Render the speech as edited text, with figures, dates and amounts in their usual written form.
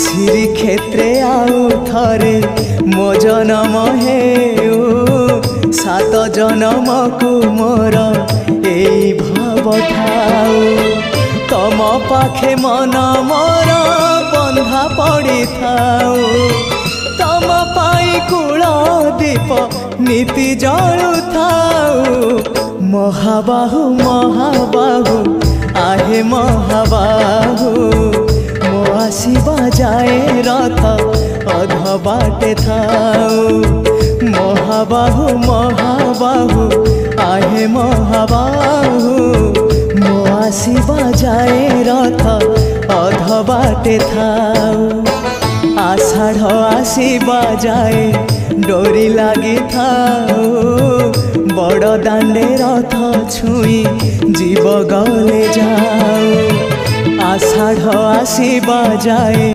श्रीक्षेत्रे आउ थरे मो जनम हेउ सात जनम को मोर एई भाव ठाऊ तम पाखे मन मोर बंधा पड़ी थाऊ तम पाई कूल दीप नीति जलु थाऊ महाबाहु महाबाहु आहे महाबाहु मो आसीबा जाए रथ अध बाटे थाऊ महाबाहु महाबाहु आहे महाबाहु मो आसीबा जाए रथ अध बाटे थाऊ आषाढ़ आसीबा जाए डोरी लगी थाऊ बड़ दांडे रथ छुई जीव गले जाऊ आषाढ़ आसीबा जाए।